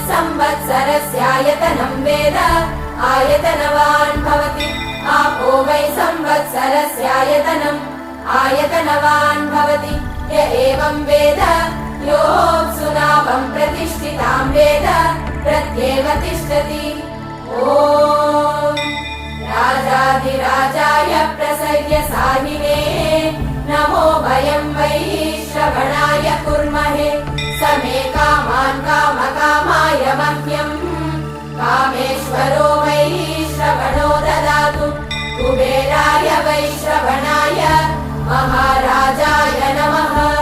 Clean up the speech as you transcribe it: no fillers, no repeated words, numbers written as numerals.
संवत्सरस्यायतनं वेद आयतनवान् भवति आपो वै संवत्सरस्यायतनम् आयतनवान् भवति य एवं वेद योऽप्सुनावं प्रतिष्ठितां वेद प्रत्येव तिष्ठति ॐ राजाधिराजाय प्रसर्यसाहिने नमो वयं वै श्रवणाय कुर्महे समे कामान् कामकामाय मह्यम् कामेश्वरो वै श्रवणो ददातु कुबेराय वै श्रवणाय महाराजाय नमः।